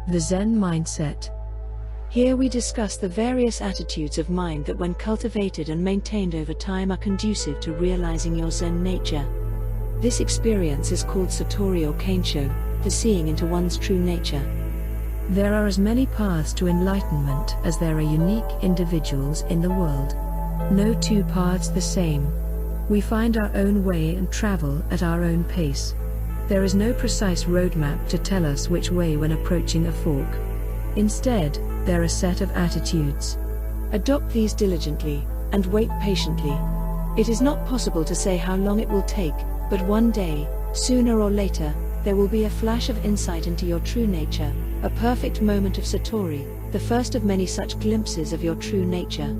The Zen Mindset. Here we discuss the various attitudes of mind that, when cultivated and maintained over time, are conducive to realizing your Zen nature. This experience is called Satori or Kensho, the seeing into one's true nature. There are as many paths to enlightenment as there are unique individuals in the world. No two paths the same. We find our own way and travel at our own pace. There is no precise roadmap to tell us which way when approaching a fork. Instead, there are a set of attitudes. Adopt these diligently, and wait patiently. It is not possible to say how long it will take, but one day, sooner or later, there will be a flash of insight into your true nature, a perfect moment of Satori, the first of many such glimpses of your true nature.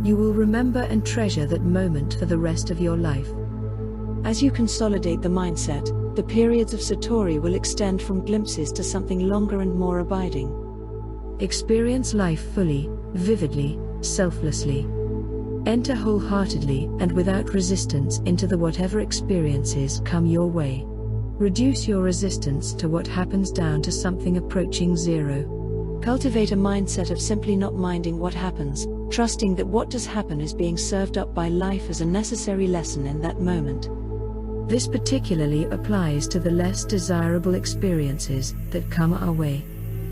You will remember and treasure that moment for the rest of your life. As you consolidate the mindset, the periods of Satori will extend from glimpses to something longer and more abiding. Experience life fully, vividly, selflessly. Enter wholeheartedly and without resistance into the whatever experiences come your way. Reduce your resistance to what happens down to something approaching zero. Cultivate a mindset of simply not minding what happens, trusting that what does happen is being served up by life as a necessary lesson in that moment. This particularly applies to the less desirable experiences that come our way.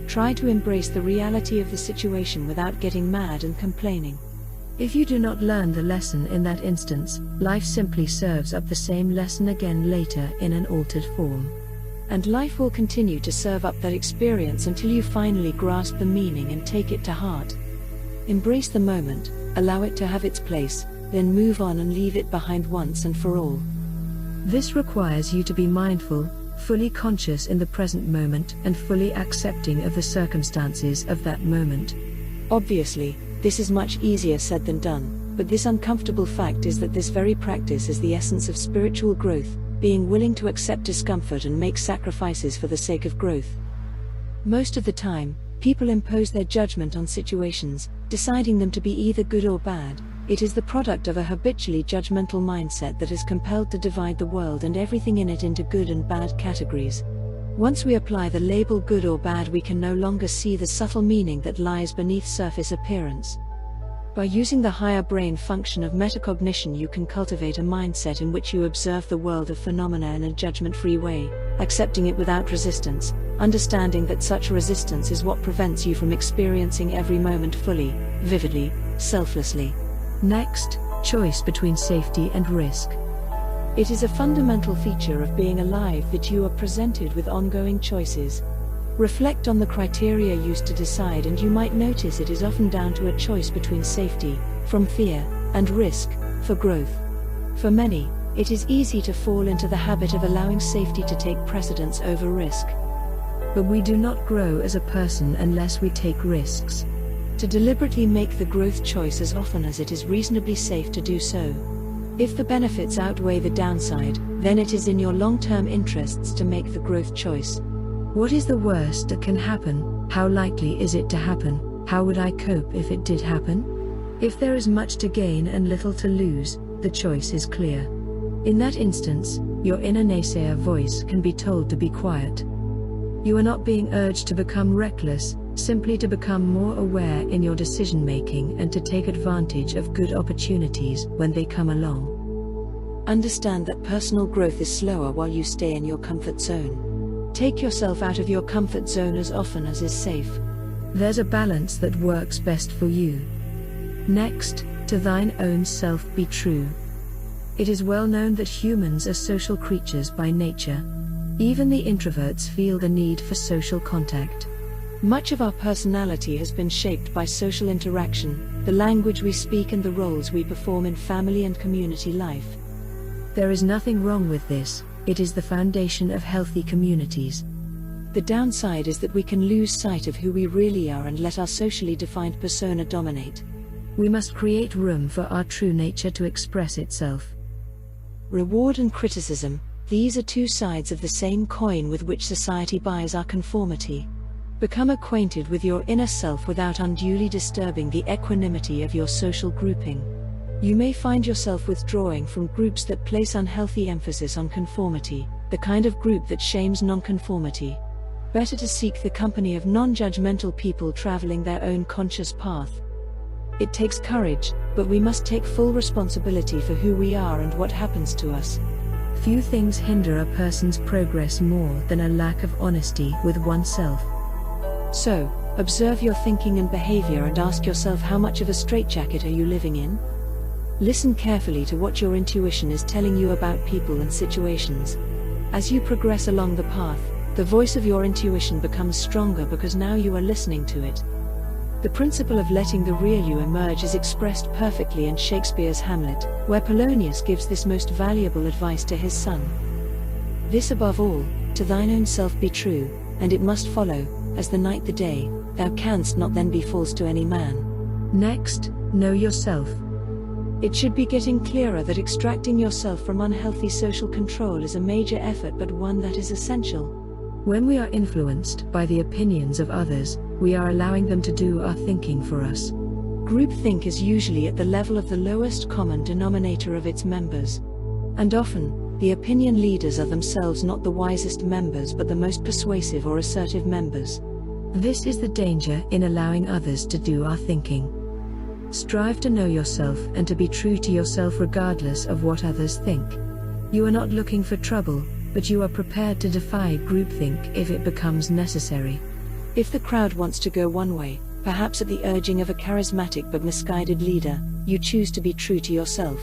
Try to embrace the reality of the situation without getting mad and complaining. If you do not learn the lesson in that instance, life simply serves up the same lesson again later in an altered form. And life will continue to serve up that experience until you finally grasp the meaning and take it to heart. Embrace the moment, allow it to have its place, then move on and leave it behind once and for all. This requires you to be mindful, fully conscious in the present moment, and fully accepting of the circumstances of that moment. Obviously, this is much easier said than done, but this uncomfortable fact is that this very practice is the essence of spiritual growth, being willing to accept discomfort and make sacrifices for the sake of growth. Most of the time, people impose their judgment on situations, deciding them to be either good or bad. It is the product of a habitually judgmental mindset that is compelled to divide the world and everything in it into good and bad categories. Once we apply the label good or bad, we can no longer see the subtle meaning that lies beneath surface appearance. By using the higher brain function of metacognition, you can cultivate a mindset in which you observe the world of phenomena in a judgment-free way, accepting it without resistance, understanding that such resistance is what prevents you from experiencing every moment fully, vividly, selflessly. Next, choice between safety and risk. It is a fundamental feature of being alive that you are presented with ongoing choices. Reflect on the criteria used to decide, and you might notice it is often down to a choice between safety, from fear, and risk, for growth. For many, it is easy to fall into the habit of allowing safety to take precedence over risk. But we do not grow as a person unless we take risks. To deliberately make the growth choice as often as it is reasonably safe to do so. If the benefits outweigh the downside, then it is in your long-term interests to make the growth choice. What is the worst that can happen? How likely is it to happen? How would I cope if it did happen? If there is much to gain and little to lose, the choice is clear. In that instance, your inner naysayer voice can be told to be quiet. You are not being urged to become reckless, simply to become more aware in your decision-making and to take advantage of good opportunities when they come along. Understand that personal growth is slower while you stay in your comfort zone. Take yourself out of your comfort zone as often as is safe. There's a balance that works best for you. Next, to thine own self be true. It is well known that humans are social creatures by nature. Even the introverts feel the need for social contact. Much of our personality has been shaped by social interaction, the language we speak and the roles we perform in family and community life. There is nothing wrong with this, it is the foundation of healthy communities. The downside is that we can lose sight of who we really are and let our socially defined persona dominate. We must create room for our true nature to express itself. Reward and criticism, these are two sides of the same coin with which society buys our conformity. Become acquainted with your inner self without unduly disturbing the equanimity of your social grouping. You may find yourself withdrawing from groups that place unhealthy emphasis on conformity, the kind of group that shames nonconformity. Better to seek the company of non-judgmental people traveling their own conscious path. It takes courage, but we must take full responsibility for who we are and what happens to us. Few things hinder a person's progress more than a lack of honesty with oneself. So, observe your thinking and behavior and ask yourself, how much of a straitjacket are you living in? Listen carefully to what your intuition is telling you about people and situations. As you progress along the path, the voice of your intuition becomes stronger because now you are listening to it. The principle of letting the real you emerge is expressed perfectly in Shakespeare's Hamlet, where Polonius gives this most valuable advice to his son. This above all, to thine own self be true, and it must follow, as the night the day, thou canst not then be false to any man. Next, know yourself. It should be getting clearer that extracting yourself from unhealthy social control is a major effort, but one that is essential. When we are influenced by the opinions of others, we are allowing them to do our thinking for us. Groupthink is usually at the level of the lowest common denominator of its members. And often, the opinion leaders are themselves not the wisest members but the most persuasive or assertive members. This is the danger in allowing others to do our thinking. Strive to know yourself and to be true to yourself regardless of what others think. You are not looking for trouble, but you are prepared to defy groupthink if it becomes necessary. If the crowd wants to go one way, perhaps at the urging of a charismatic but misguided leader, you choose to be true to yourself.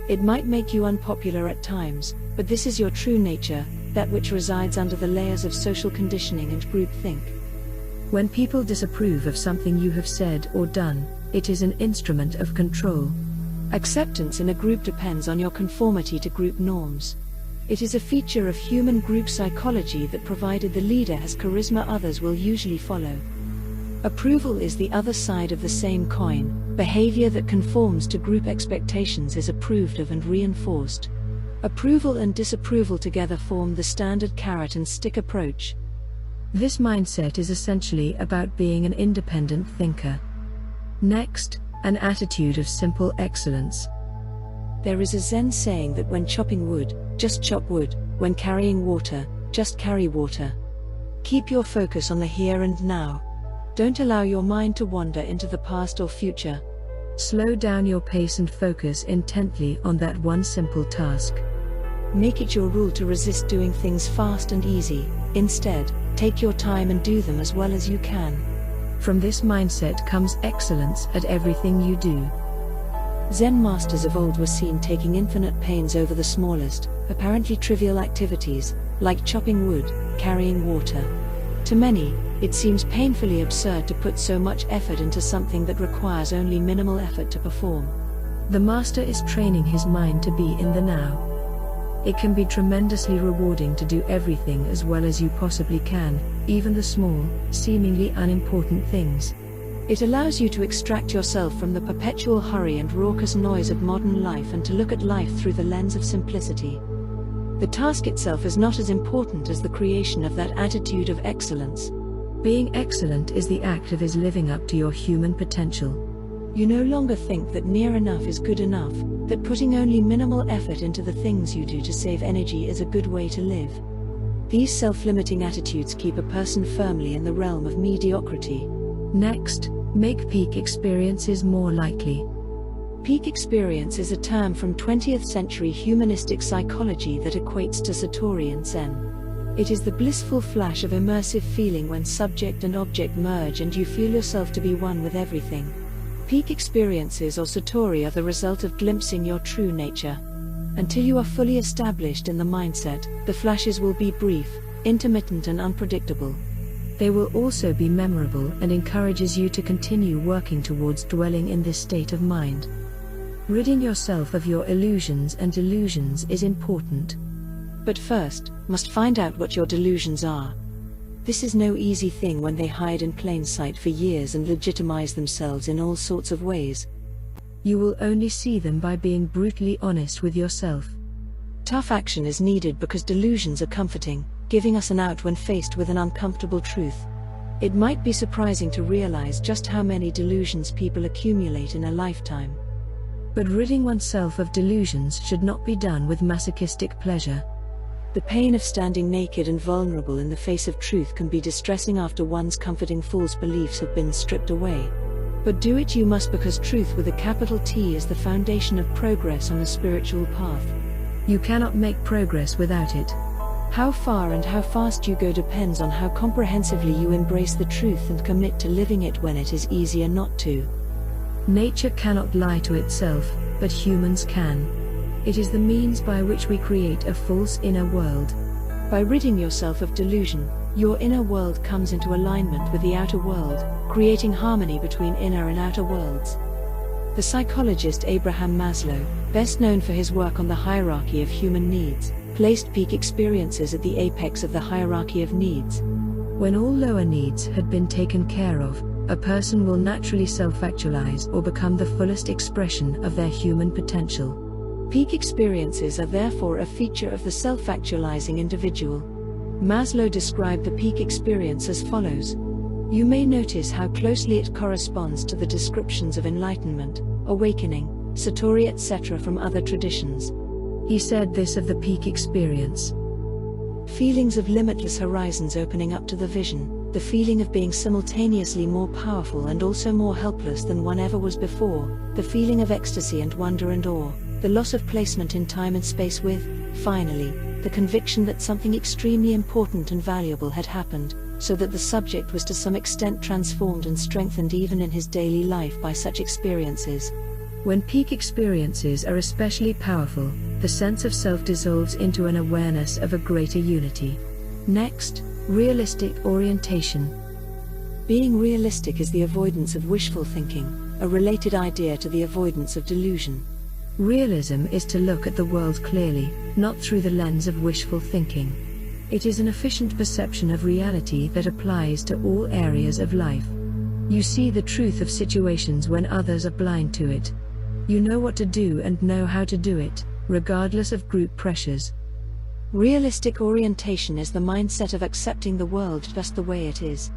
It might make you unpopular at times, but this is your true nature, that which resides under the layers of social conditioning and groupthink. When people disapprove of something you have said or done, it is an instrument of control. Acceptance in a group depends on your conformity to group norms. It is a feature of human group psychology that provided the leader has charisma, others will usually follow. Approval is the other side of the same coin. Behavior that conforms to group expectations is approved of and reinforced. Approval and disapproval together form the standard carrot and stick approach. This mindset is essentially about being an independent thinker. Next, an attitude of simple excellence. There is a Zen saying that when chopping wood, just chop wood, when carrying water, just carry water. Keep your focus on the here and now. Don't allow your mind to wander into the past or future. Slow down your pace and focus intently on that one simple task. Make it your rule to resist doing things fast and easy. Instead, take your time and do them as well as you can. From this mindset comes excellence at everything you do. Zen masters of old were seen taking infinite pains over the smallest, apparently trivial activities, like chopping wood, carrying water. To many, it seems painfully absurd to put so much effort into something that requires only minimal effort to perform. The master is training his mind to be in the now. It can be tremendously rewarding to do everything as well as you possibly can, even the small, seemingly unimportant things. It allows you to extract yourself from the perpetual hurry and raucous noise of modern life and to look at life through the lens of simplicity. The task itself is not as important as the creation of that attitude of excellence. Being excellent is the act of living up to your human potential. You no longer think that near enough is good enough, that putting only minimal effort into the things you do to save energy is a good way to live. These self-limiting attitudes keep a person firmly in the realm of mediocrity. Next, make peak experiences more likely. Peak experience is a term from 20th century humanistic psychology that equates to Satori and Zen. It is the blissful flash of immersive feeling when subject and object merge and you feel yourself to be one with everything. Peak experiences or Satori are the result of glimpsing your true nature. Until you are fully established in the mindset, the flashes will be brief, intermittent and unpredictable. They will also be memorable and encourages you to continue working towards dwelling in this state of mind. Ridding yourself of your illusions and delusions is important. But first, must find out what your delusions are. This is no easy thing when they hide in plain sight for years and legitimize themselves in all sorts of ways. You will only see them by being brutally honest with yourself. Tough action is needed because delusions are comforting, giving us an out when faced with an uncomfortable truth. It might be surprising to realize just how many delusions people accumulate in a lifetime. But ridding oneself of delusions should not be done with masochistic pleasure. The pain of standing naked and vulnerable in the face of truth can be distressing after one's comforting false beliefs have been stripped away. But do it you must, because truth with a capital T is the foundation of progress on a spiritual path. You cannot make progress without it. How far and how fast you go depends on how comprehensively you embrace the truth and commit to living it when it is easier not to. Nature cannot lie to itself, but humans can. It is the means by which we create a false inner world. By ridding yourself of delusion, your inner world comes into alignment with the outer world, creating harmony between inner and outer worlds. The psychologist Abraham Maslow, best known for his work on the hierarchy of human needs, placed peak experiences at the apex of the hierarchy of needs. When all lower needs had been taken care of, a person will naturally self-actualize or become the fullest expression of their human potential. Peak experiences are therefore a feature of the self-actualizing individual. Maslow described the peak experience as follows. You may notice how closely it corresponds to the descriptions of enlightenment, awakening, satori etc. from other traditions. He said this of the peak experience. Feelings of limitless horizons opening up to the vision, the feeling of being simultaneously more powerful and also more helpless than one ever was before, the feeling of ecstasy and wonder and awe, the loss of placement in time and space with, finally, the conviction that something extremely important and valuable had happened, so that the subject was to some extent transformed and strengthened even in his daily life by such experiences. When peak experiences are especially powerful, the sense of self dissolves into an awareness of a greater unity. Next, realistic orientation. Being realistic is the avoidance of wishful thinking, a related idea to the avoidance of delusion. Realism is to look at the world clearly, not through the lens of wishful thinking. It is an efficient perception of reality that applies to all areas of life. You see the truth of situations when others are blind to it. You know what to do and know how to do it, regardless of group pressures. Realistic orientation is the mindset of accepting the world just the way it is.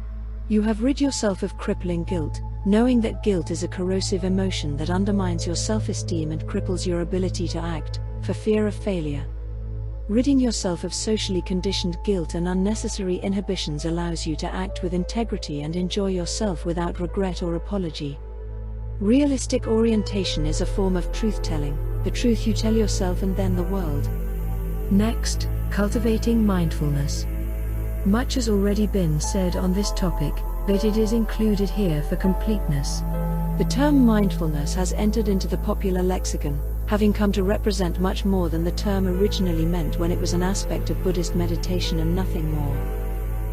You have rid yourself of crippling guilt, knowing that guilt is a corrosive emotion that undermines your self-esteem and cripples your ability to act, for fear of failure. Ridding yourself of socially conditioned guilt and unnecessary inhibitions allows you to act with integrity and enjoy yourself without regret or apology. Realistic orientation is a form of truth-telling, the truth you tell yourself and then the world. Next, cultivating mindfulness. Much has already been said on this topic, but it is included here for completeness. The term mindfulness has entered into the popular lexicon, having come to represent much more than the term originally meant when it was an aspect of Buddhist meditation and nothing more.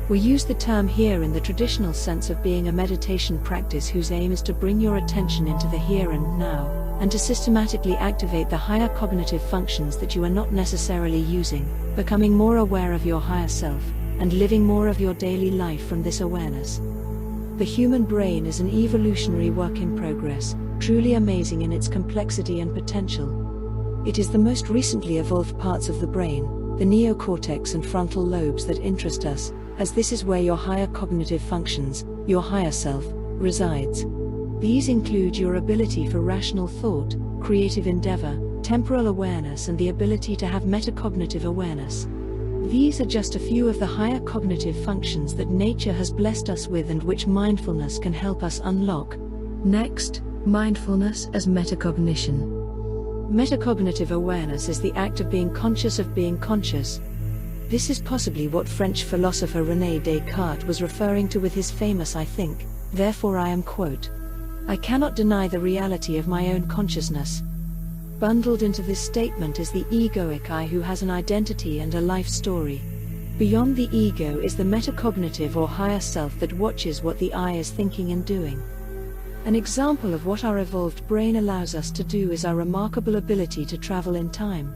We use the term here in the traditional sense of being a meditation practice whose aim is to bring your attention into the here and now, and to systematically activate the higher cognitive functions that you are not necessarily using, becoming more aware of your higher self, and living more of your daily life from this awareness. The human brain is an evolutionary work in progress, truly amazing in its complexity and potential. It is the most recently evolved parts of the brain, the neocortex and frontal lobes, that interest us, as this is where your higher cognitive functions, your higher self, resides. These include your ability for rational thought, creative endeavor, temporal awareness and the ability to have metacognitive awareness. These are just a few of the higher cognitive functions that nature has blessed us with and which mindfulness can help us unlock. Next, mindfulness as metacognition. Metacognitive awareness is the act of being conscious of being conscious. This is possibly what French philosopher René Descartes was referring to with his famous "I think, therefore I am" quote. I cannot deny the reality of my own consciousness. Bundled into this statement is the egoic I, who has an identity and a life story. Beyond the ego is the metacognitive or higher self that watches what the I is thinking and doing. An example of what our evolved brain allows us to do is our remarkable ability to travel in time.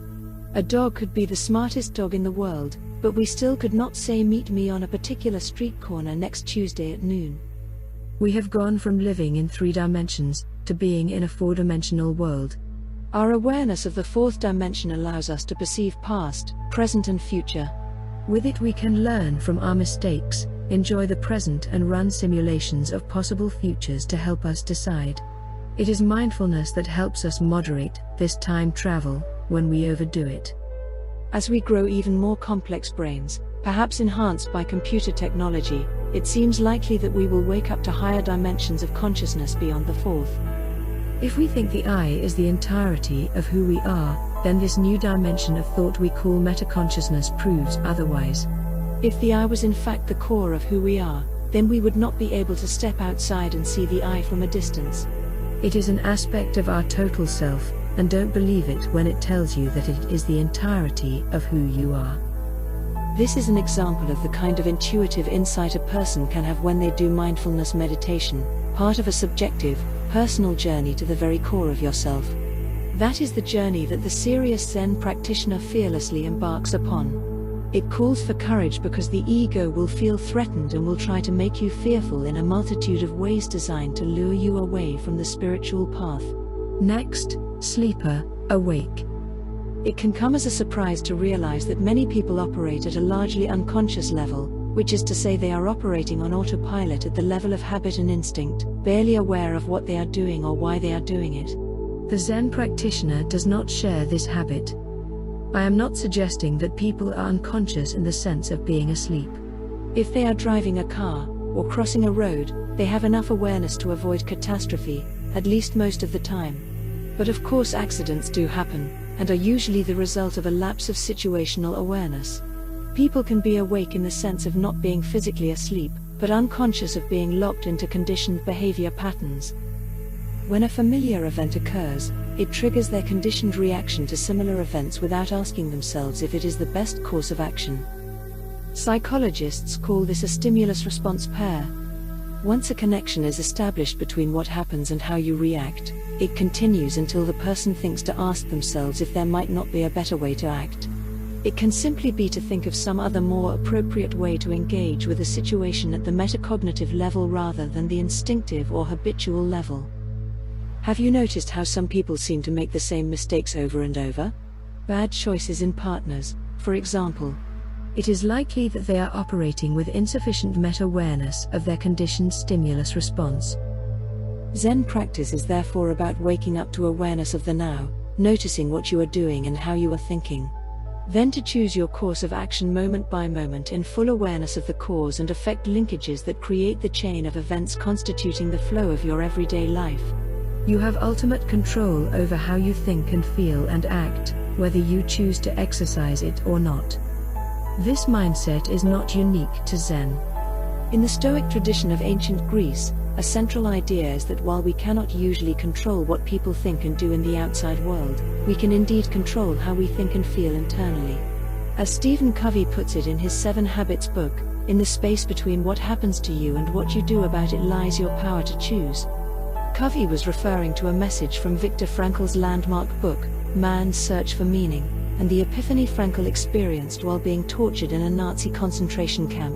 A dog could be the smartest dog in the world, but we still could not say "meet me on a particular street corner next Tuesday at noon." We have gone from living in 3 dimensions to being in a 4-dimensional world. Our awareness of the 4th dimension allows us to perceive past, present and future. With it we can learn from our mistakes, enjoy the present and run simulations of possible futures to help us decide. It is mindfulness that helps us moderate this time travel when we overdo it. As we grow even more complex brains, perhaps enhanced by computer technology, it seems likely that we will wake up to higher dimensions of consciousness beyond the fourth. If we think the I is the entirety of who we are, then this new dimension of thought we call metaconsciousness proves otherwise. If the I was in fact the core of who we are, then we would not be able to step outside and see the I from a distance. It is an aspect of our total self, and don't believe it when it tells you that it is the entirety of who you are. This is an example of the kind of intuitive insight a person can have when they do mindfulness meditation, part of a subjective, personal journey to the very core of yourself. That is the journey that the serious Zen practitioner fearlessly embarks upon. It calls for courage because the ego will feel threatened and will try to make you fearful in a multitude of ways designed to lure you away from the spiritual path. Next, sleeper, awake. It can come as a surprise to realize that many people operate at a largely unconscious level, which is to say they are operating on autopilot at the level of habit and instinct, barely aware of what they are doing or why they are doing it. The Zen practitioner does not share this habit. I am not suggesting that people are unconscious in the sense of being asleep. If they are driving a car, or crossing a road, they have enough awareness to avoid catastrophe, at least most of the time. But of course accidents do happen, and are usually the result of a lapse of situational awareness. People can be awake in the sense of not being physically asleep, but unconscious of being locked into conditioned behavior patterns. When a familiar event occurs, it triggers their conditioned reaction to similar events without asking themselves if it is the best course of action. Psychologists call this a stimulus-response pair. Once a connection is established between what happens and how you react, it continues until the person thinks to ask themselves if there might not be a better way to act. It can simply be to think of some other more appropriate way to engage with a situation at the metacognitive level rather than the instinctive or habitual level. Have you noticed how some people seem to make the same mistakes over and over? Bad choices in partners, for example. It is likely that they are operating with insufficient meta-awareness of their conditioned stimulus response. Zen practice is therefore about waking up to awareness of the now, noticing what you are doing and how you are thinking. Then to choose your course of action moment by moment in full awareness of the cause and effect linkages that create the chain of events constituting the flow of your everyday life. You have ultimate control over how you think and feel and act, whether you choose to exercise it or not. This mindset is not unique to Zen. In the Stoic tradition of ancient Greece, a central idea is that while we cannot usually control what people think and do in the outside world, we can indeed control how we think and feel internally. As Stephen Covey puts it in his 7 Habits book, in the space between what happens to you and what you do about it lies your power to choose. Covey was referring to a message from Viktor Frankl's landmark book, Man's Search for Meaning, and the epiphany Frankl experienced while being tortured in a Nazi concentration camp.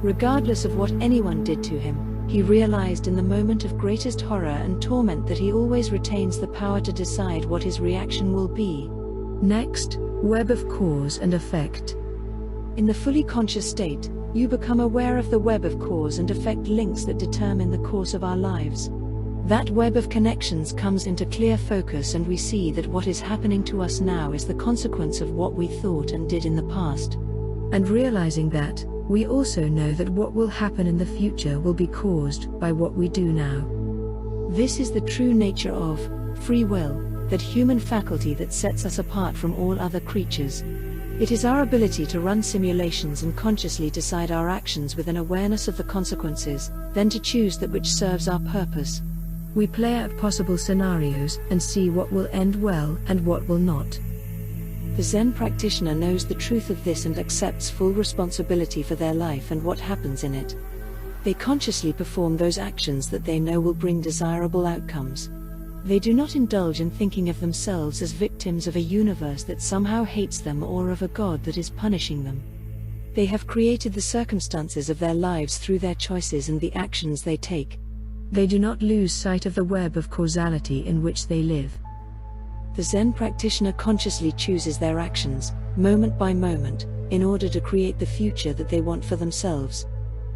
Regardless of what anyone did to him, he realized in the moment of greatest horror and torment that he always retains the power to decide what his reaction will be. Next, web of cause and effect. In the fully conscious state, you become aware of the web of cause and effect links that determine the course of our lives. That web of connections comes into clear focus and we see that what is happening to us now is the consequence of what we thought and did in the past. And realizing that, we also know that what will happen in the future will be caused by what we do now. This is the true nature of free will, that human faculty that sets us apart from all other creatures. It is our ability to run simulations and consciously decide our actions with an awareness of the consequences, then to choose that which serves our purpose. We play out possible scenarios and see what will end well and what will not. The Zen practitioner knows the truth of this and accepts full responsibility for their life and what happens in it. They consciously perform those actions that they know will bring desirable outcomes. They do not indulge in thinking of themselves as victims of a universe that somehow hates them or of a God that is punishing them. They have created the circumstances of their lives through their choices and the actions they take. They do not lose sight of the web of causality in which they live. The Zen practitioner consciously chooses their actions, moment by moment, in order to create the future that they want for themselves.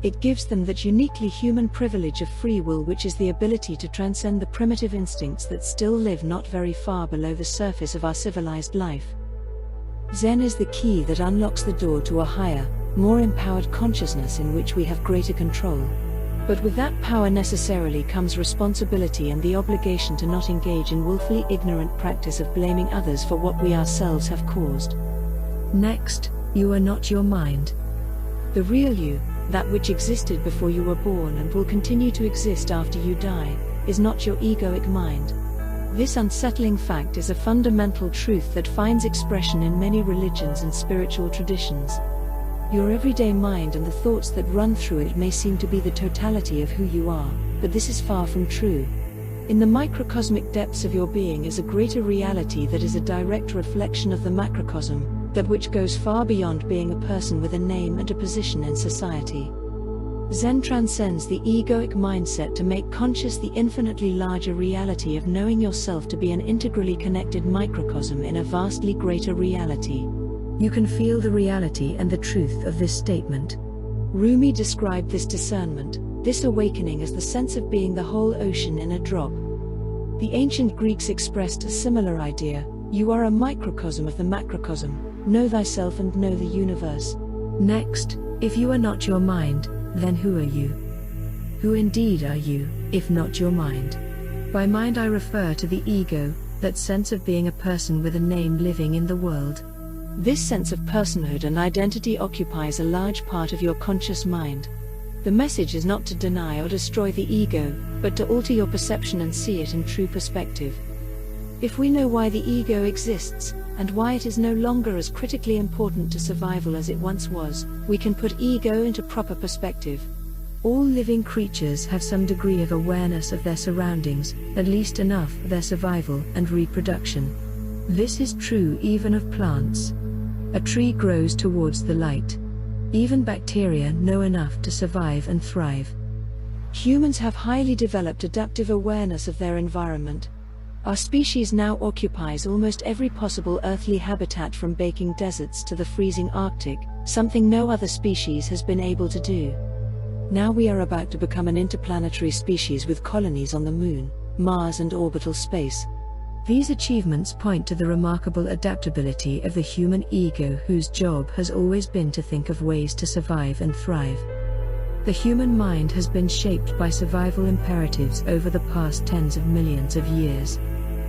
It gives them that uniquely human privilege of free will, which is the ability to transcend the primitive instincts that still live not very far below the surface of our civilized life. Zen is the key that unlocks the door to a higher, more empowered consciousness in which we have greater control. But with that power necessarily comes responsibility and the obligation to not engage in willfully ignorant practice of blaming others for what we ourselves have caused. Next, you are not your mind. The real you, that which existed before you were born and will continue to exist after you die, is not your egoic mind. This unsettling fact is a fundamental truth that finds expression in many religions and spiritual traditions. Your everyday mind and the thoughts that run through it may seem to be the totality of who you are, but this is far from true. In the microcosmic depths of your being is a greater reality that is a direct reflection of the macrocosm, that which goes far beyond being a person with a name and a position in society. Zen transcends the egoic mindset to make conscious the infinitely larger reality of knowing yourself to be an integrally connected microcosm in a vastly greater reality. You can feel the reality and the truth of this statement. Rumi described this discernment, this awakening, as the sense of being the whole ocean in a drop. The ancient Greeks expressed a similar idea: you are a microcosm of the macrocosm, know thyself and know the universe. Next, if you are not your mind, then who are you? Who indeed are you, if not your mind? By mind I refer to the ego, that sense of being a person with a name living in the world. This sense of personhood and identity occupies a large part of your conscious mind. The message is not to deny or destroy the ego, but to alter your perception and see it in true perspective. If we know why the ego exists, and why it is no longer as critically important to survival as it once was, we can put ego into proper perspective. All living creatures have some degree of awareness of their surroundings, at least enough for their survival and reproduction. This is true even of plants. A tree grows towards the light. Even bacteria know enough to survive and thrive. Humans have highly developed adaptive awareness of their environment. Our species now occupies almost every possible earthly habitat, from baking deserts to the freezing Arctic, something no other species has been able to do. Now we are about to become an interplanetary species with colonies on the Moon, Mars and orbital space. These achievements point to the remarkable adaptability of the human ego, whose job has always been to think of ways to survive and thrive. The human mind has been shaped by survival imperatives over the past tens of millions of years.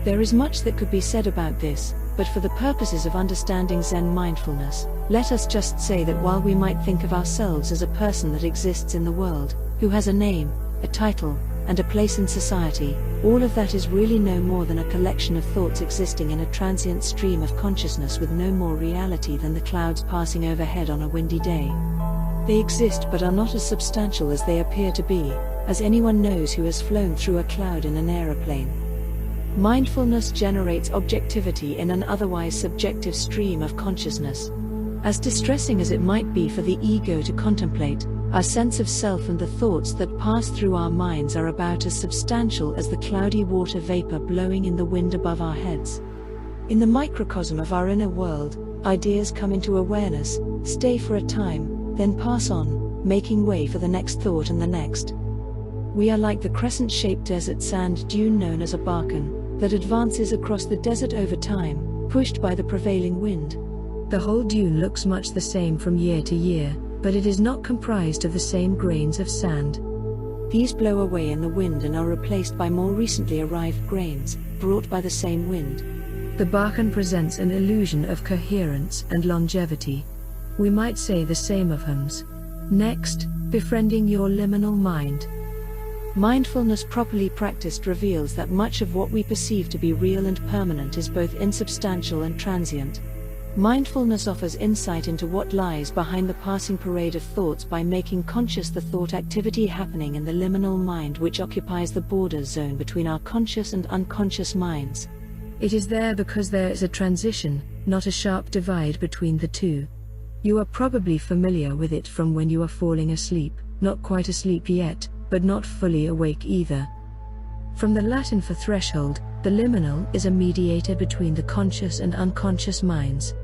There is much that could be said about this, but for the purposes of understanding Zen mindfulness, let us just say that while we might think of ourselves as a person that exists in the world, who has a name, a title, and a place in society, all of that is really no more than a collection of thoughts existing in a transient stream of consciousness with no more reality than the clouds passing overhead on a windy day. They exist but are not as substantial as they appear to be, as anyone knows who has flown through a cloud in an aeroplane. Mindfulness generates objectivity in an otherwise subjective stream of consciousness. As distressing as it might be for the ego to contemplate, our sense of self and the thoughts that pass through our minds are about as substantial as the cloudy water vapor blowing in the wind above our heads. In the microcosm of our inner world, ideas come into awareness, stay for a time, then pass on, making way for the next thought and the next. We are like the crescent-shaped desert sand dune known as a barkan, that advances across the desert over time, pushed by the prevailing wind. The whole dune looks much the same from year to year, but it is not comprised of the same grains of sand. These blow away in the wind and are replaced by more recently arrived grains, brought by the same wind. The barkan presents an illusion of coherence and longevity. We might say the same of hymns. Next, befriending your liminal mind. Mindfulness properly practiced reveals that much of what we perceive to be real and permanent is both insubstantial and transient. Mindfulness offers insight into what lies behind the passing parade of thoughts by making conscious the thought activity happening in the liminal mind, which occupies the border zone between our conscious and unconscious minds. It is there because there is a transition, not a sharp divide between the two. You are probably familiar with it from when you are falling asleep, not quite asleep yet, but not fully awake either. From the Latin for threshold, the liminal is a mediator between the conscious and unconscious minds.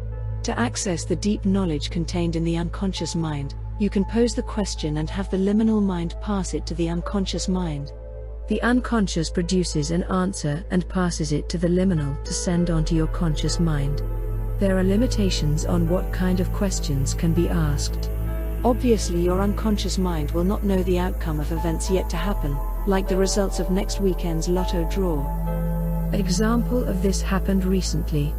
To access the deep knowledge contained in the unconscious mind, you can pose the question and have the liminal mind pass it to the unconscious mind. The unconscious produces an answer and passes it to the liminal to send on to your conscious mind. There are limitations on what kind of questions can be asked. Obviously, your unconscious mind will not know the outcome of events yet to happen, like the results of next weekend's lotto draw. An example of this happened recently.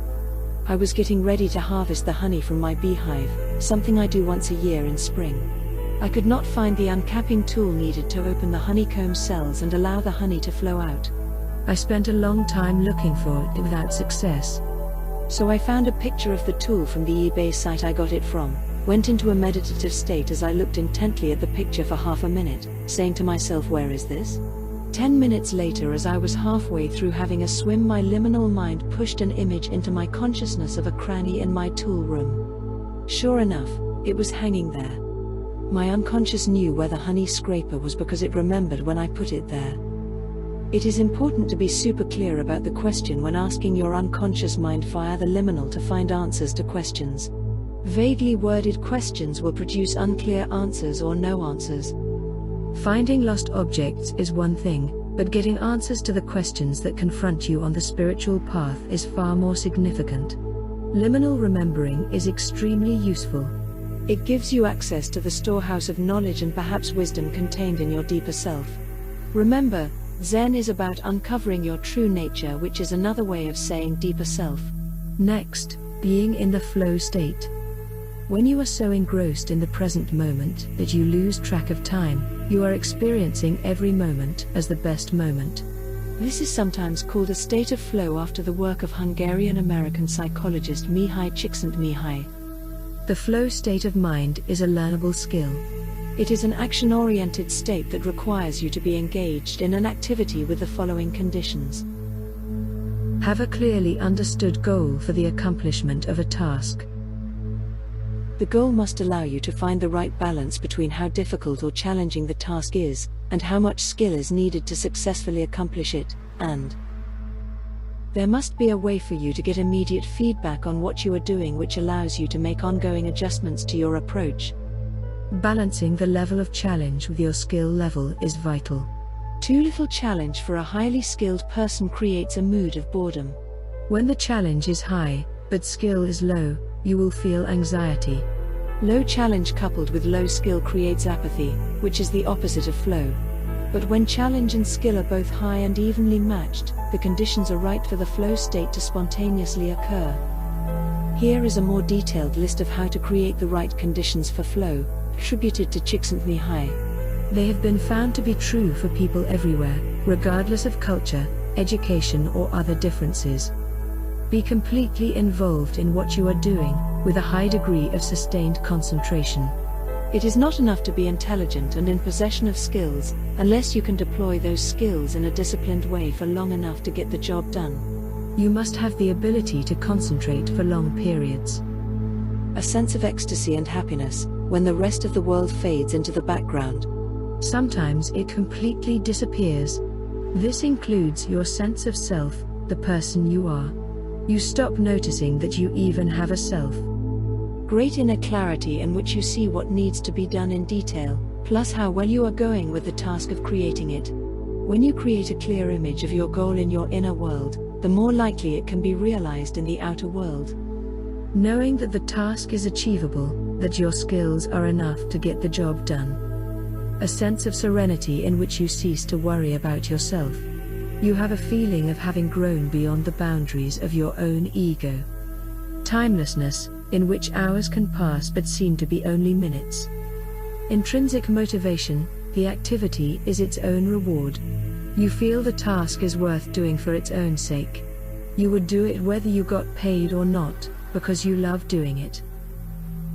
I was getting ready to harvest the honey from my beehive, something I do once a year in spring. I could not find the uncapping tool needed to open the honeycomb cells and allow the honey to flow out. I spent a long time looking for it without success. So I found a picture of the tool from the eBay site I got it from, went into a meditative state as I looked intently at the picture for half a minute, saying to myself, where is this? 10 minutes later, as I was halfway through having a swim, my liminal mind pushed an image into my consciousness of a cranny in my tool room. Sure enough, it was hanging there. My unconscious knew where the honey scraper was because it remembered when I put it there. It is important to be super clear about the question when asking your unconscious mind via the liminal to find answers to questions. Vaguely worded questions will produce unclear answers or no answers. Finding lost objects is one thing, but getting answers to the questions that confront you on the spiritual path is far more significant. Liminal remembering is extremely useful. It gives you access to the storehouse of knowledge and perhaps wisdom contained in your deeper self. Remember, Zen is about uncovering your true nature, which is another way of saying deeper self. Next, being in the flow state. When you are so engrossed in the present moment that you lose track of time, you are experiencing every moment as the best moment. This is sometimes called a state of flow after the work of Hungarian-American psychologist Mihaly Csikszentmihalyi. The flow state of mind is a learnable skill. It is an action-oriented state that requires you to be engaged in an activity with the following conditions. Have a clearly understood goal for the accomplishment of a task. The goal must allow you to find the right balance between how difficult or challenging the task is, and how much skill is needed to successfully accomplish it, and there must be a way for you to get immediate feedback on what you are doing, which allows you to make ongoing adjustments to your approach. Balancing the level of challenge with your skill level is vital. Too little challenge for a highly skilled person creates a mood of boredom. When the challenge is high, but skill is low, you will feel anxiety. Low challenge coupled with low skill creates apathy, which is the opposite of flow. But when challenge and skill are both high and evenly matched, the conditions are right for the flow state to spontaneously occur. Here is a more detailed list of how to create the right conditions for flow, attributed to Csikszentmihalyi. They have been found to be true for people everywhere, regardless of culture, education or other differences. Be completely involved in what you are doing, with a high degree of sustained concentration. It is not enough to be intelligent and in possession of skills, unless you can deploy those skills in a disciplined way for long enough to get the job done. You must have the ability to concentrate for long periods. A sense of ecstasy and happiness, when the rest of the world fades into the background. Sometimes it completely disappears. This includes your sense of self, the person you are. You stop noticing that you even have a self. Great inner clarity in which you see what needs to be done in detail, plus how well you are going with the task of creating it. When you create a clear image of your goal in your inner world, the more likely it can be realized in the outer world. Knowing that the task is achievable, that your skills are enough to get the job done. A sense of serenity in which you cease to worry about yourself. You have a feeling of having grown beyond the boundaries of your own ego. Timelessness, in which hours can pass but seem to be only minutes. Intrinsic motivation, the activity is its own reward. You feel the task is worth doing for its own sake. You would do it whether you got paid or not, because you love doing it.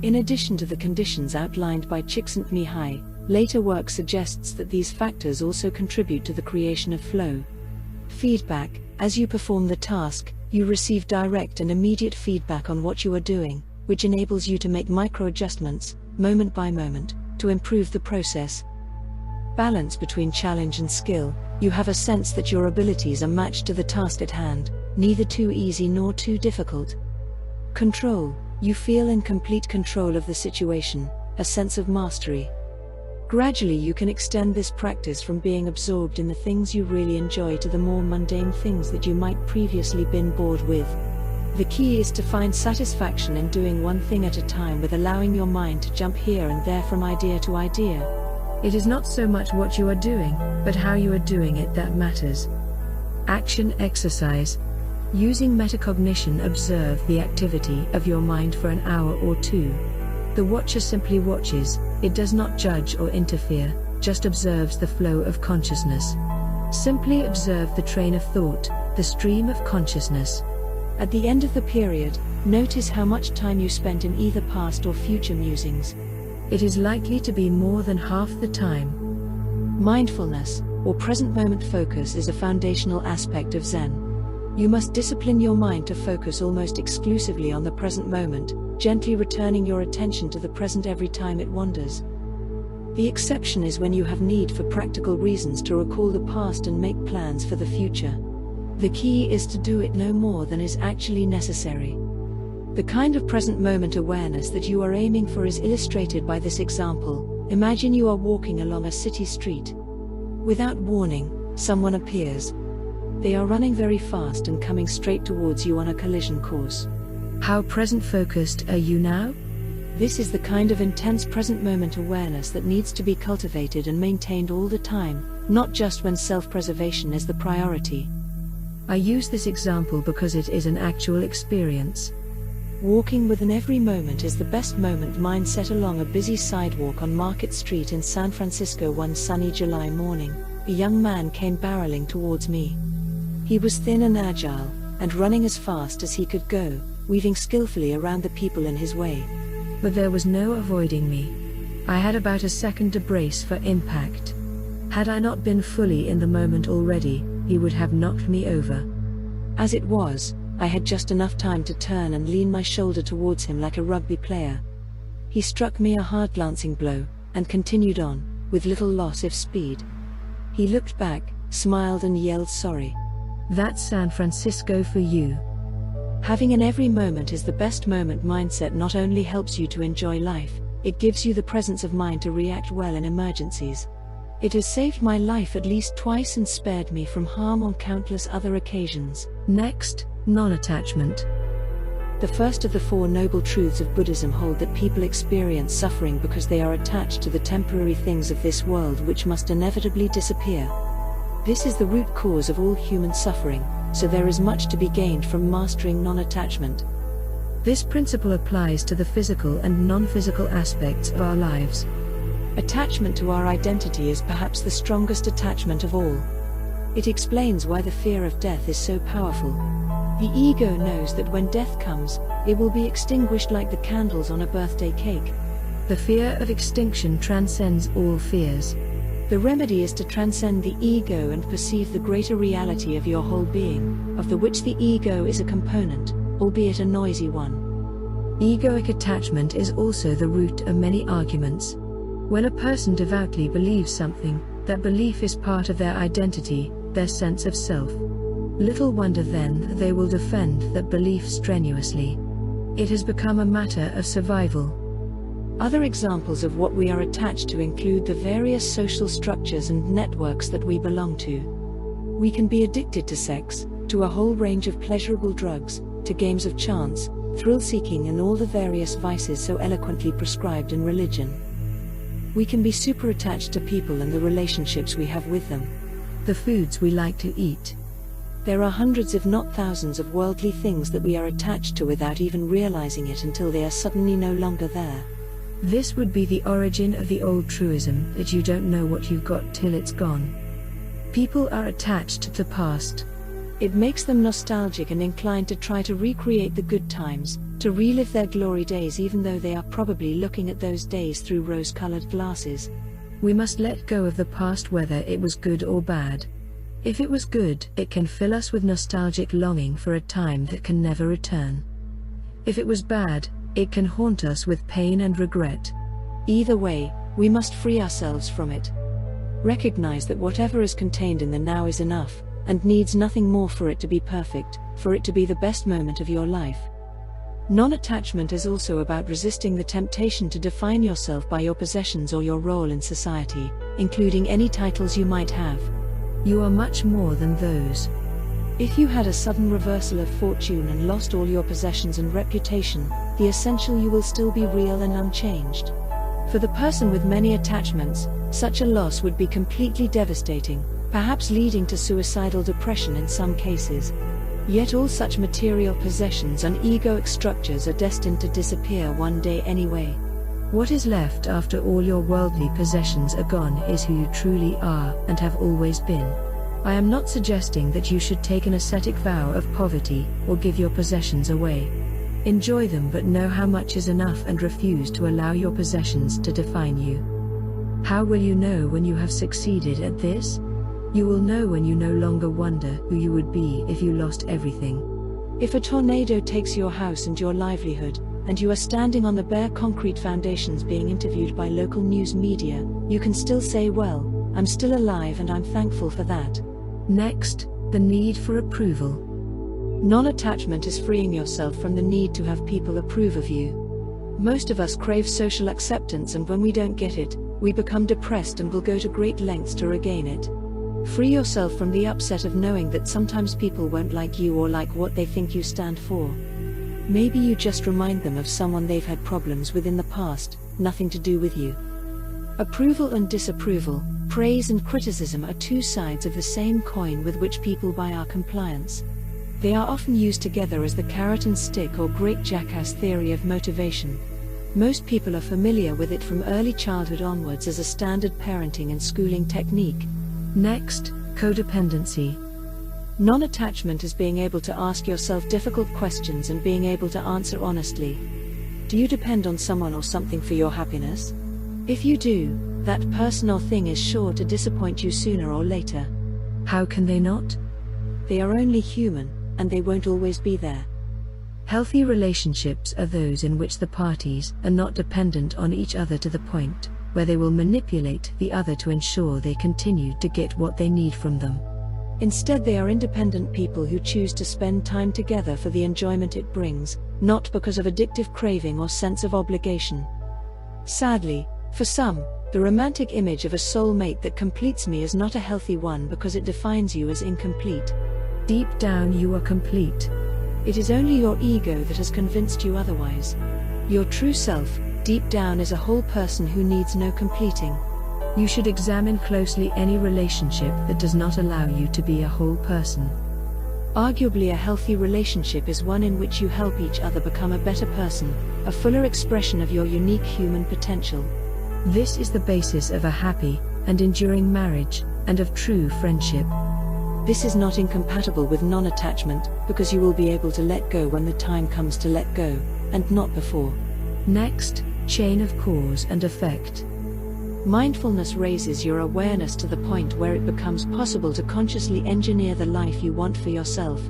In addition to the conditions outlined by Csikszentmihalyi, later work suggests that these factors also contribute to the creation of flow. Feedback: as you perform the task, you receive direct and immediate feedback on what you are doing, which enables you to make micro-adjustments, moment by moment, to improve the process. Balance between challenge and skill: you have a sense that your abilities are matched to the task at hand, neither too easy nor too difficult. Control: you feel in complete control of the situation, a sense of mastery. Gradually you can extend this practice from being absorbed in the things you really enjoy to the more mundane things that you might previously been bored with. The key is to find satisfaction in doing one thing at a time, with allowing your mind to jump here and there from idea to idea. It is not so much what you are doing, but how you are doing it that matters. Action exercise. Using metacognition, observe the activity of your mind for an hour or two. The watcher simply watches, it does not judge or interfere, just observes the flow of consciousness. Simply observe the train of thought, the stream of consciousness. At the end of the period, notice how much time you spent in either past or future musings. It is likely to be more than half the time. Mindfulness, or present moment focus, is a foundational aspect of Zen. You must discipline your mind to focus almost exclusively on the present moment, gently returning your attention to the present every time it wanders. The exception is when you have need for practical reasons to recall the past and make plans for the future. The key is to do it no more than is actually necessary. The kind of present moment awareness that you are aiming for is illustrated by this example. Imagine you are walking along a city street. Without warning, someone appears. They are running very fast and coming straight towards you on a collision course. How present focused are you now? This is the kind of intense present moment awareness that needs to be cultivated and maintained all the time, not just when self-preservation is the priority. I use this example because it is an actual experience. Walking with an every moment is the best moment mindset. Along a busy sidewalk on Market Street in San Francisco one sunny July morning, a young man came barreling towards me. He was thin and agile, and running as fast as he could go, weaving skillfully around the people in his way. But there was no avoiding me. I had about a second to brace for impact. Had I not been fully in the moment already, he would have knocked me over. As it was, I had just enough time to turn and lean my shoulder towards him like a rugby player. He struck me a hard glancing blow, and continued on, with little loss of speed. He looked back, smiled and yelled sorry. That's San Francisco for you. Having an every moment is the best moment mindset not only helps you to enjoy life, it gives you the presence of mind to react well in emergencies. It has saved my life at least twice and spared me from harm on countless other occasions. Next, non-attachment. The first of the Four Noble Truths of Buddhism hold that people experience suffering because they are attached to the temporary things of this world which must inevitably disappear. This is the root cause of all human suffering, so there is much to be gained from mastering non-attachment. This principle applies to the physical and non-physical aspects of our lives. Attachment to our identity is perhaps the strongest attachment of all. It explains why the fear of death is so powerful. The ego knows that when death comes, it will be extinguished like the candles on a birthday cake. The fear of extinction transcends all fears. The remedy is to transcend the ego and perceive the greater reality of your whole being, of the which the ego is a component, albeit a noisy one. Egoic attachment is also the root of many arguments. When a person devoutly believes something, that belief is part of their identity, their sense of self. Little wonder then that they will defend that belief strenuously. It has become a matter of survival. Other examples of what we are attached to include the various social structures and networks that we belong to. We can be addicted to sex, to a whole range of pleasurable drugs, to games of chance, thrill-seeking and all the various vices so eloquently prescribed in religion. We can be super attached to people and the relationships we have with them. The foods we like to eat. There are hundreds if not thousands of worldly things that we are attached to without even realizing it until they are suddenly no longer there. This would be the origin of the old truism that you don't know what you've got till it's gone. People are attached to the past. It makes them nostalgic and inclined to try to recreate the good times, to relive their glory days even though they are probably looking at those days through rose-colored glasses. We must let go of the past whether it was good or bad. If it was good, it can fill us with nostalgic longing for a time that can never return. If it was bad, it can haunt us with pain and regret. Either way, we must free ourselves from it. Recognize that whatever is contained in the now is enough, and needs nothing more for it to be perfect, for it to be the best moment of your life. Non-attachment is also about resisting the temptation to define yourself by your possessions or your role in society, including any titles you might have. You are much more than those. If you had a sudden reversal of fortune and lost all your possessions and reputation, the essential you will still be real and unchanged. For the person with many attachments, such a loss would be completely devastating, perhaps leading to suicidal depression in some cases. Yet all such material possessions and egoic structures are destined to disappear one day anyway. What is left after all your worldly possessions are gone is who you truly are and have always been. I am not suggesting that you should take an ascetic vow of poverty or give your possessions away. Enjoy them, but know how much is enough and refuse to allow your possessions to define you. How will you know when you have succeeded at this? You will know when you no longer wonder who you would be if you lost everything. If a tornado takes your house and your livelihood, and you are standing on the bare concrete foundations being interviewed by local news media, you can still say, well, I'm still alive and I'm thankful for that. Next, the need for approval. Non-attachment is freeing yourself from the need to have people approve of you. Most of us crave social acceptance, and when we don't get it, we become depressed and will go to great lengths to regain it. Free yourself from the upset of knowing that sometimes people won't like you or like what they think you stand for. Maybe you just remind them of someone they've had problems with in the past, nothing to do with you. Approval and disapproval, praise and criticism are two sides of the same coin with which people buy our compliance. They are often used together as the carrot and stick or great jackass theory of motivation. Most people are familiar with it from early childhood onwards as a standard parenting and schooling technique. Next, codependency. Non-attachment is being able to ask yourself difficult questions and being able to answer honestly. Do you depend on someone or something for your happiness? If you do, that person or thing is sure to disappoint you sooner or later. How can they not? They are only human, and they won't always be there. Healthy relationships are those in which the parties are not dependent on each other to the point where they will manipulate the other to ensure they continue to get what they need from them. Instead, they are independent people who choose to spend time together for the enjoyment it brings, not because of addictive craving or sense of obligation. Sadly, for some, the romantic image of a soulmate that completes me is not a healthy one because it defines you as incomplete. Deep down, you are complete. It is only your ego that has convinced you otherwise. Your true self, deep down, is a whole person who needs no completing. You should examine closely any relationship that does not allow you to be a whole person. Arguably, a healthy relationship is one in which you help each other become a better person, a fuller expression of your unique human potential. This is the basis of a happy and enduring marriage, and of true friendship. This is not incompatible with non-attachment, because you will be able to let go when the time comes to let go, and not before. Next, chain of cause and effect. Mindfulness raises your awareness to the point where it becomes possible to consciously engineer the life you want for yourself.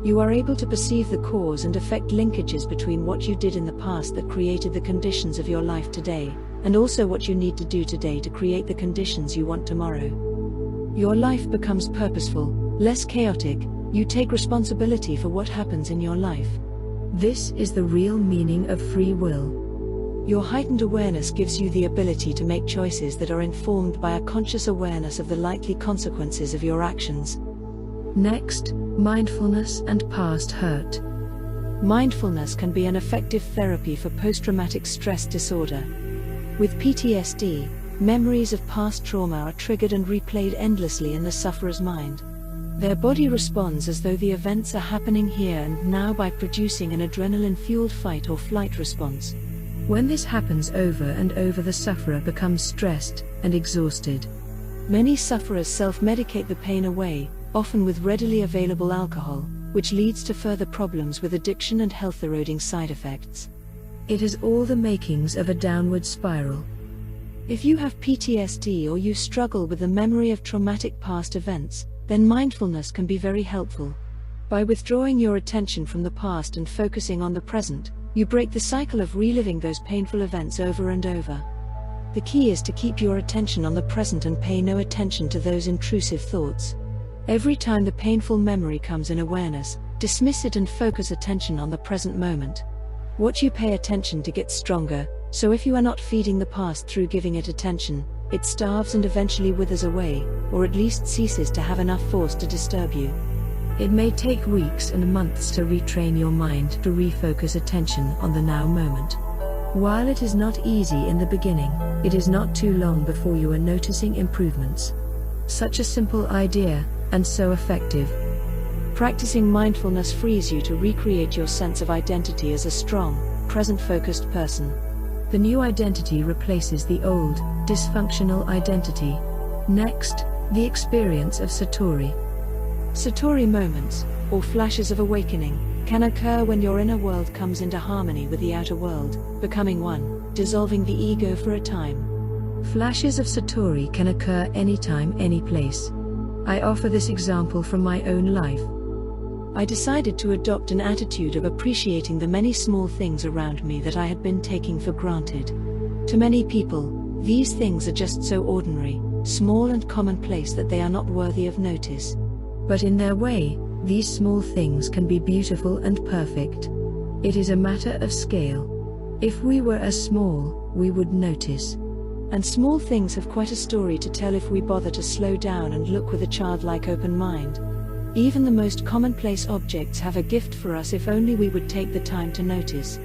You are able to perceive the cause and effect linkages between what you did in the past that created the conditions of your life today, and also what you need to do today to create the conditions you want tomorrow. Your life becomes purposeful, less chaotic. You take responsibility for what happens in your life. This is the real meaning of free will. Your heightened awareness gives you the ability to make choices that are informed by a conscious awareness of the likely consequences of your actions. Next, mindfulness and past hurt. Mindfulness can be an effective therapy for post-traumatic stress disorder. With PTSD, memories of past trauma are triggered and replayed endlessly in the sufferer's mind. Their body responds as though the events are happening here and now by producing an adrenaline-fueled fight or flight response. When this happens over and over, the sufferer becomes stressed and exhausted. Many sufferers self-medicate the pain away, often with readily available alcohol, which leads to further problems with addiction and health-eroding side effects. It has all the makings of a downward spiral. If you have PTSD or you struggle with the memory of traumatic past events, then mindfulness can be very helpful. By withdrawing your attention from the past and focusing on the present, you break the cycle of reliving those painful events over and over. The key is to keep your attention on the present and pay no attention to those intrusive thoughts. Every time the painful memory comes in awareness, dismiss it and focus attention on the present moment. What you pay attention to gets stronger, so if you are not feeding the past through giving it attention, it starves and eventually withers away, or at least ceases to have enough force to disturb you. It may take weeks and months to retrain your mind to refocus attention on the now moment. While it is not easy in the beginning, it is not too long before you are noticing improvements. Such a simple idea, and so effective. Practicing mindfulness frees you to recreate your sense of identity as a strong, present-focused person. The new identity replaces the old, dysfunctional identity. Next, the experience of Satori. Satori moments, or flashes of awakening, can occur when your inner world comes into harmony with the outer world, becoming one, dissolving the ego for a time. Flashes of Satori can occur anytime, any place. I offer this example from my own life. I decided to adopt an attitude of appreciating the many small things around me that I had been taking for granted. To many people, these things are just so ordinary, small and commonplace that they are not worthy of notice. But in their way, these small things can be beautiful and perfect. It is a matter of scale. If we were as small, we would notice. And small things have quite a story to tell if we bother to slow down and look with a childlike open mind. Even the most commonplace objects have a gift for us if only we would take the time to notice.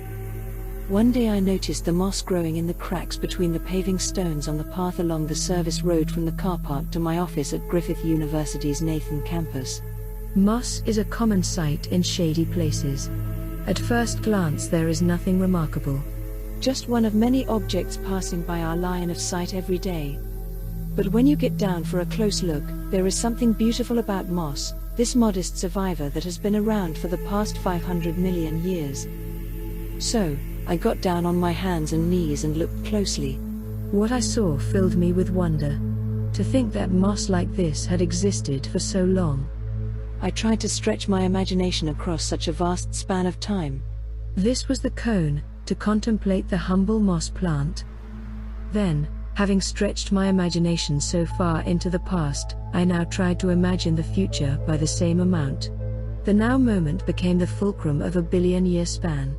One day I noticed the moss growing in the cracks between the paving stones on the path along the service road from the car park to my office at Griffith University's Nathan campus. Moss is a common sight in shady places. At first glance there is nothing remarkable. Just one of many objects passing by our line of sight every day. But when you get down for a close look, there is something beautiful about moss, this modest survivor that has been around for the past 500 million years. So, I got down on my hands and knees and looked closely. What I saw filled me with wonder. To think that moss like this had existed for so long. I tried to stretch my imagination across such a vast span of time. This was the cone, to contemplate the humble moss plant. Then, having stretched my imagination so far into the past, I now tried to imagine the future by the same amount. The now moment became the fulcrum of a billion-year span.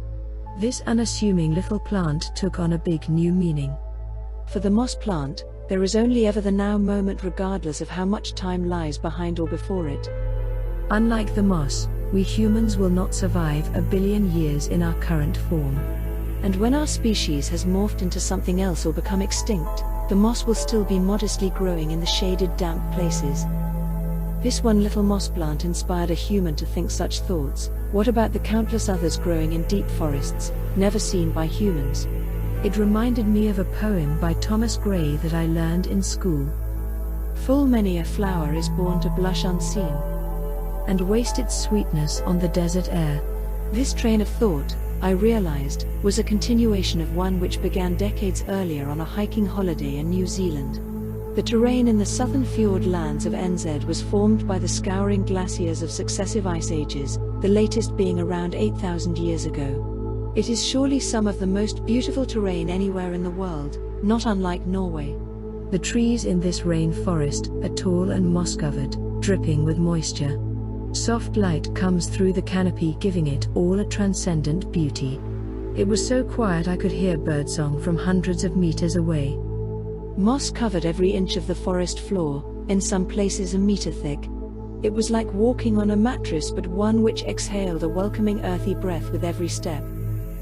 This unassuming little plant took on a big new meaning. For the moss plant, there is only ever the now moment regardless of how much time lies behind or before it. Unlike the moss, we humans will not survive a billion years in our current form. And when our species has morphed into something else or become extinct, the moss will still be modestly growing in the shaded, damp places. This one little moss plant inspired a human to think such thoughts. What about the countless others growing in deep forests, never seen by humans? It reminded me of a poem by Thomas Gray that I learned in school. Full many a flower is born to blush unseen, and waste its sweetness on the desert air. This train of thought, I realized, was a continuation of one which began decades earlier on a hiking holiday in New Zealand. The terrain in the southern fjord lands of NZ was formed by the scouring glaciers of successive ice ages, the latest being around 8,000 years ago. It is surely some of the most beautiful terrain anywhere in the world, not unlike Norway. The trees in this rainforest are tall and moss-covered, dripping with moisture. Soft light comes through the canopy, giving it all a transcendent beauty. It was so quiet I could hear birdsong from hundreds of meters away. Moss covered every inch of the forest floor, in some places a meter thick. It was like walking on a mattress, but one which exhaled a welcoming earthy breath with every step.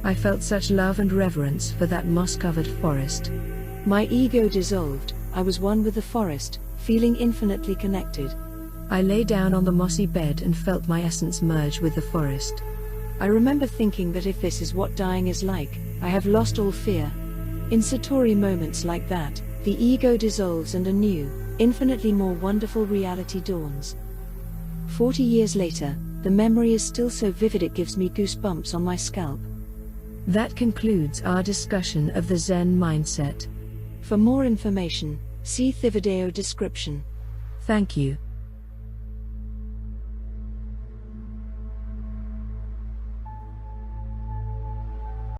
I felt such love and reverence for that moss-covered forest. My ego dissolved, I was one with the forest, feeling infinitely connected. I lay down on the mossy bed and felt my essence merge with the forest. I remember thinking that if this is what dying is like, I have lost all fear. In Satori moments like that, the ego dissolves and a new, infinitely more wonderful reality dawns. 40 years later, the memory is still so vivid it gives me goosebumps on my scalp. That concludes our discussion of the Zen mindset. For more information, see the video description. Thank you.